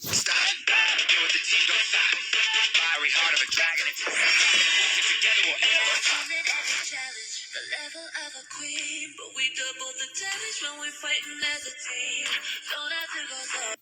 Stop. Deal with the team, don't stop. Fiery heart of a dragon. It's together we'll ever top. Challenge the level of a queen, but we double the damage when we're fighting as a team. Don't have to go so.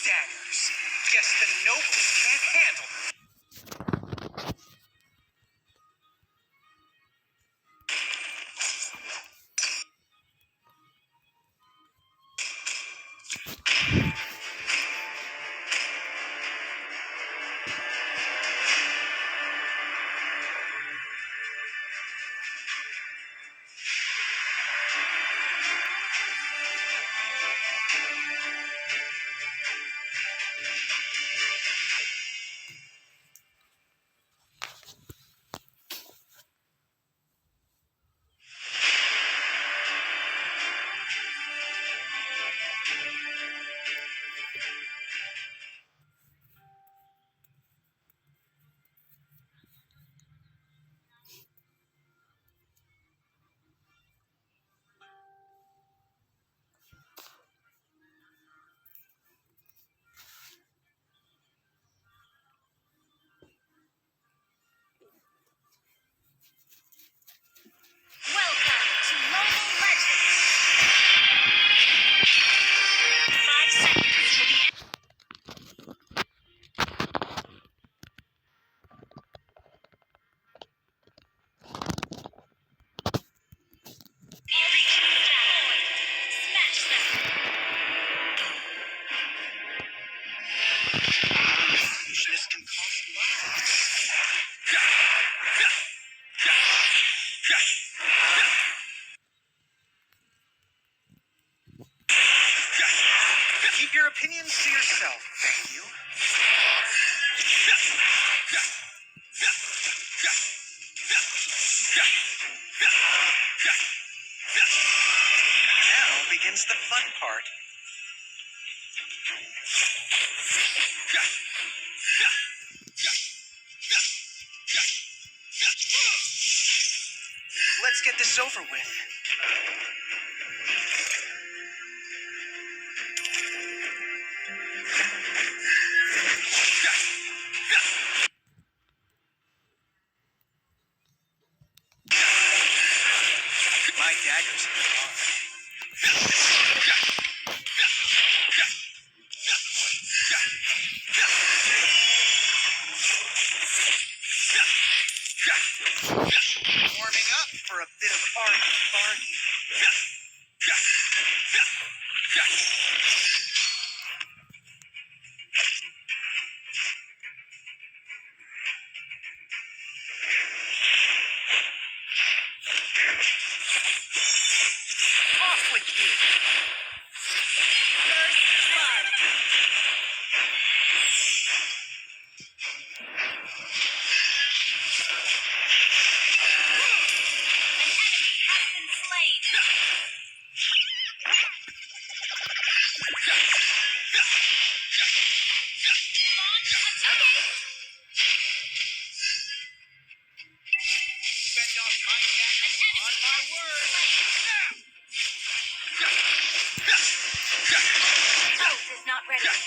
Daggers. Guess the nobles can't handle them. Keep your opinions to yourself, thank you. Now begins the fun part. Let's get this over with. My daggers are hard. Warming up for a bit of argy-bargy. Off with you! First blood! my word. Ult is not ready. Ult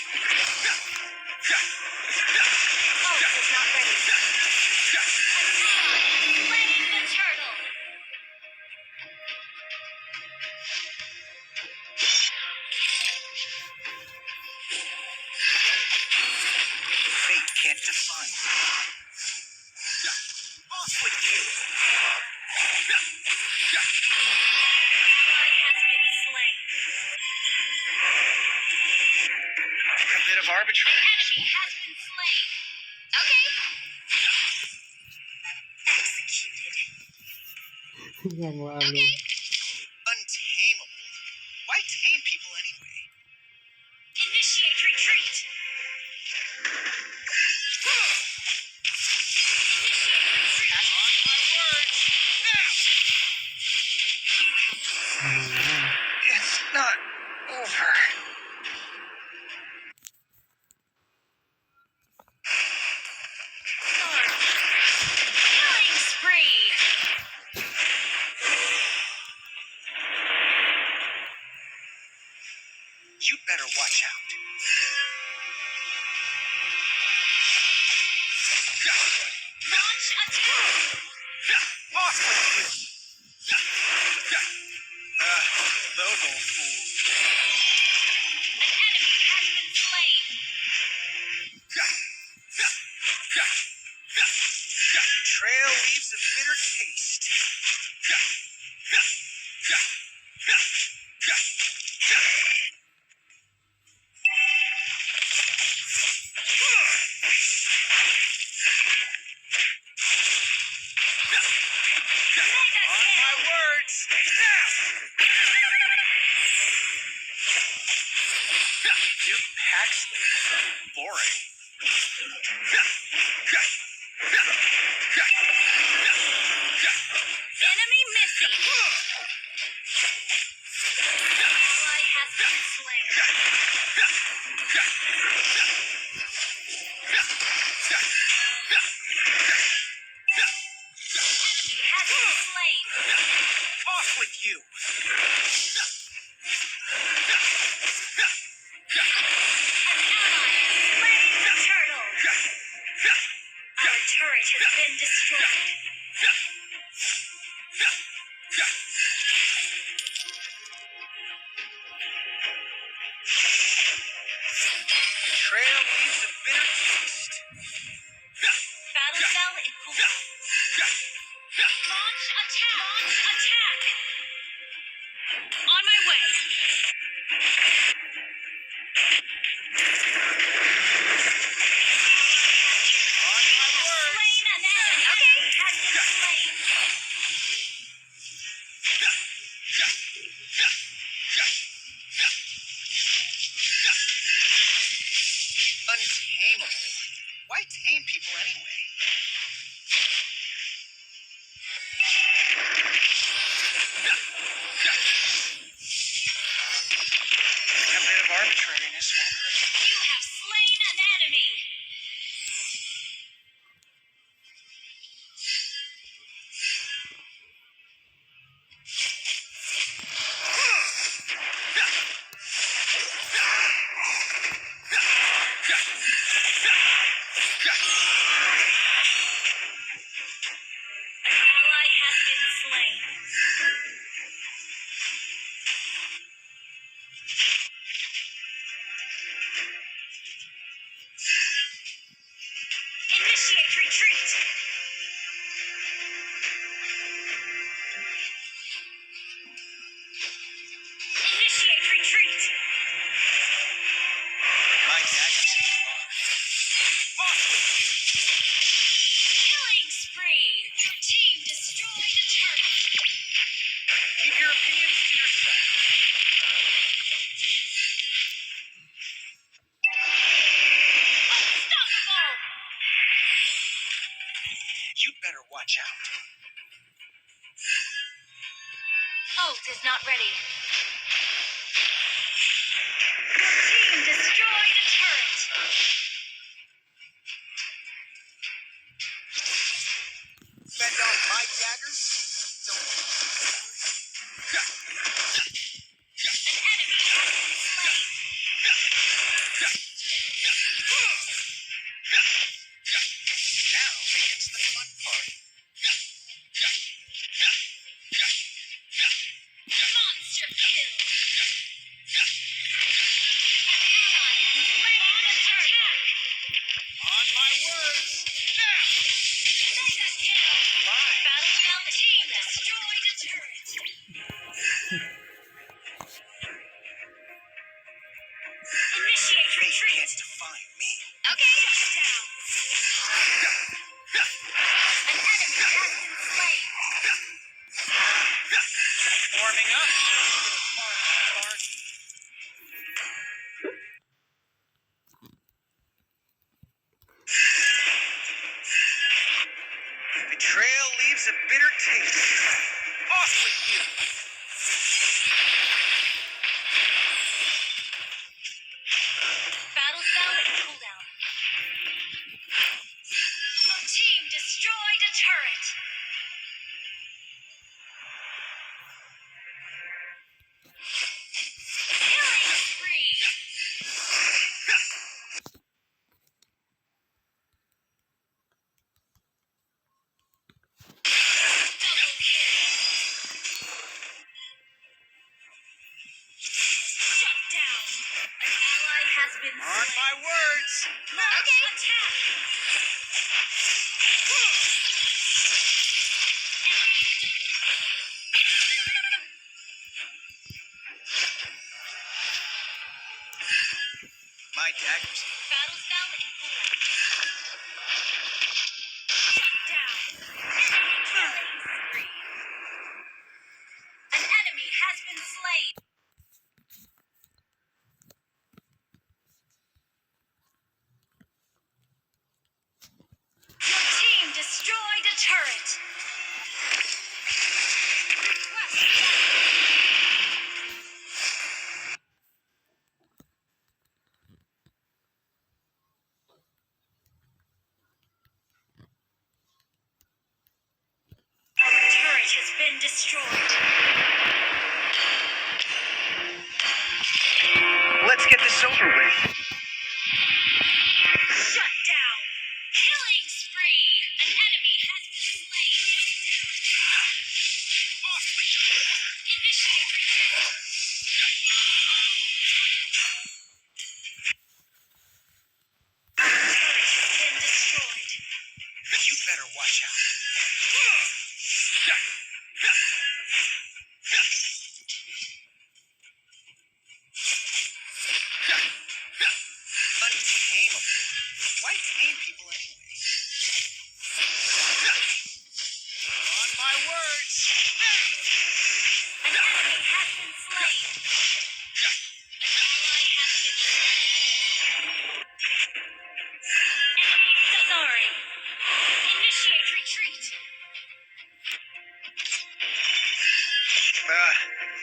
is not ready. Slaying the turtle. Fate can't define me. Off with you. Ally has been slain. A bit of arbitrary. Enemy has been slain. Okay. Executed. ยังว่าลุง Okay. Untamable. Why tame people anyway? Initiate retreat. On my word. Now. อืม It's not over. Killing spree. You'd better watch out. Launch attack. Off with you. Those old fools. An enemy has been slain. Betrayal leaves a bitter taste. On my words. Duke Paxley. Boring. Enemy missing. Ally has been slain. Enemy has been slain. Off with you. An ally has slain the turtle. Our turret has been destroyed. Betrayal leaves a bitter taste. Battle cell in cooldown. Launch attack. Launch attack. On my way. On my word. Slain an enemy. Okay. Has been slain. Untamable. Why tame people anyway? A bit of arbitrariness won't hurt. You have slain an enemy. An ally has been slain. Initiate retreat. Initiate retreat. My daggers are off with you. Killing spree. Your team destroyed a turtle. Keep your opinions to yourself. Unstoppable. You'd better watch out. Ult is not ready. Your team destroyed a turret. Fend off my daggers? Don't warming up. Betrayal leaves a bitter taste. Off with you. Battle spell and cooldown. Your team destroyed a turret. Killing spree. Double kill. Shut down. An ally has been On slain. my words. Okay. Attack. My daggers. Battle spell and cooldown. Shut down. Enemy killing spree. An enemy has been slain. Your team destroyed a turret. Request our turret has been destroyed. Let's get this over with. Shut down. Killing spree. An enemy has been slain. Off with you. Initiate retreat. Our turret has been destroyed. You better watch out. Untamable. Why tame people anyway? On my words. An enemy has been slain. An ally has been slain. Enemy sorry. Initiate retreat.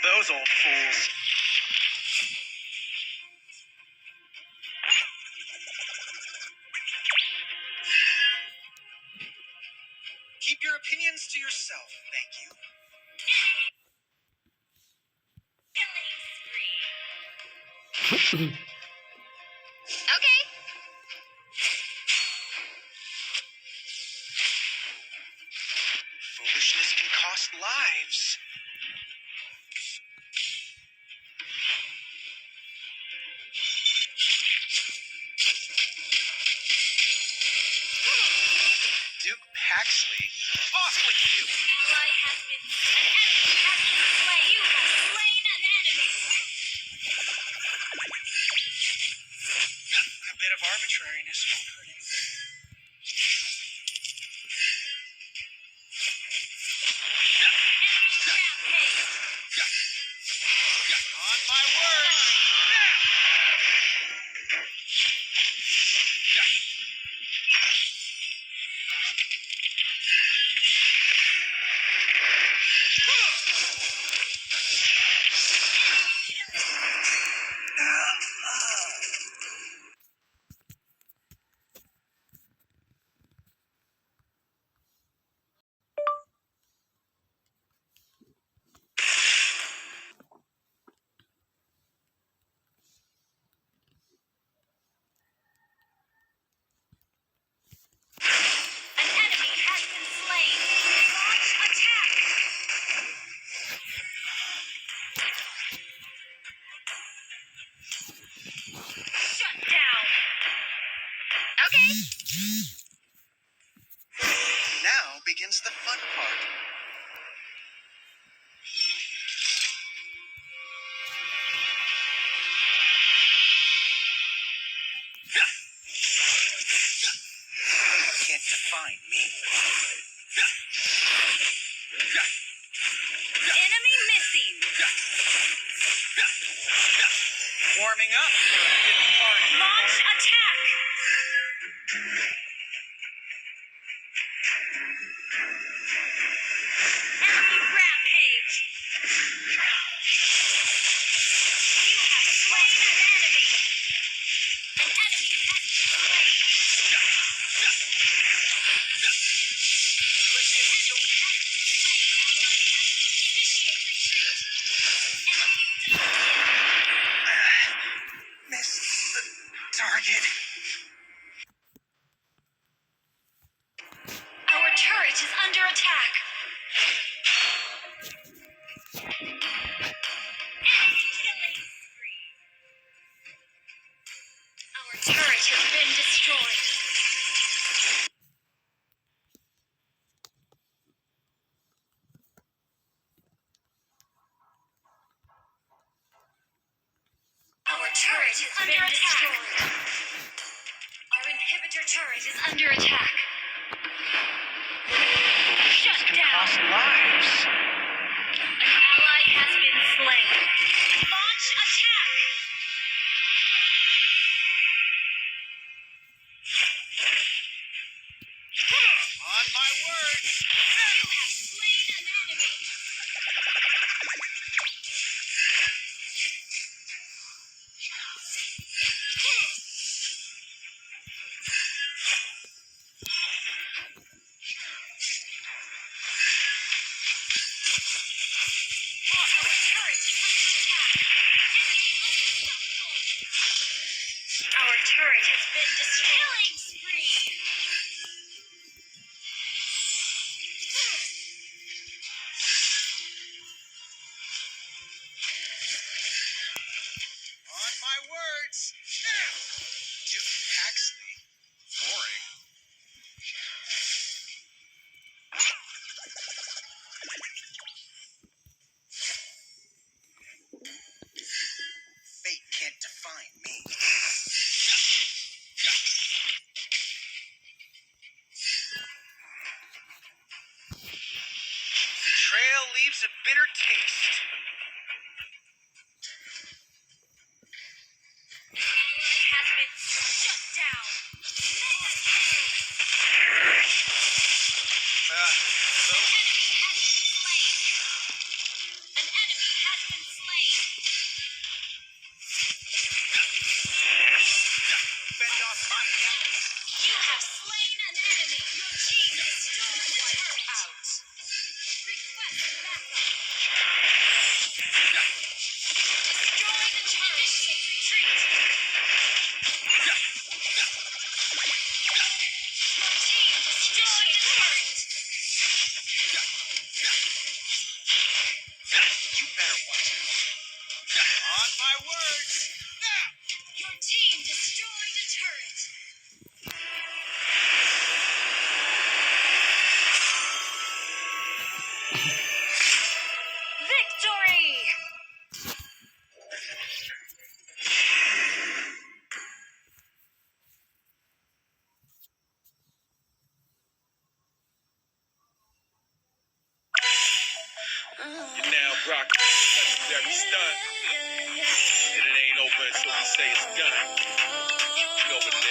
Those old fools. Keep your opinions to yourself, thank you. Killing spree. Okay. Foolishness can cost lives. Duke Paxley, off with you. Ally has been. An enemy has been slain. You have slain an enemy. A bit of arbitrariness won't hurt anything. Rampage. On my word. An enemy has been slain. Launch attack. Shut down. Okay. Now begins the fun part. You can't define me. Enemy missing. Warming up for a bit of party. Launch attack! Enemy rampage! You have slain an enemy! An enemy has been slain! An enemy has been slain! Initiate retreat! Enemy double kill! Missed the target. Our turret is under attack! Enemy killing spree! Our turret has been destroyed! Our turret is under attack! Our inhibitor turret is under attack! Shut down! Cost lives. An ally has been slain! Launch attack! On my word. You have slain an enemy! Our turret is under attack! Enemy unstoppable! Our turret has been destroyed! Killing spree! On my words. Duke Paxley. Boring. Fate can't define me. Betrayal leaves a bitter taste. Ally has been shut down! Mega kill! So Enemy has been slain! An enemy has been slain! fend off my enemies. You have slain an enemy! Your team destroyed the turret! Out! Request backup! Destroy the turret! Initiate retreat! Your team destroyed the turret! You better watch out. On my words. Your team destroyed a turret! Victory! You're now rocking with the legendary stunt. And it ain't over until we say it's done. You know what it is.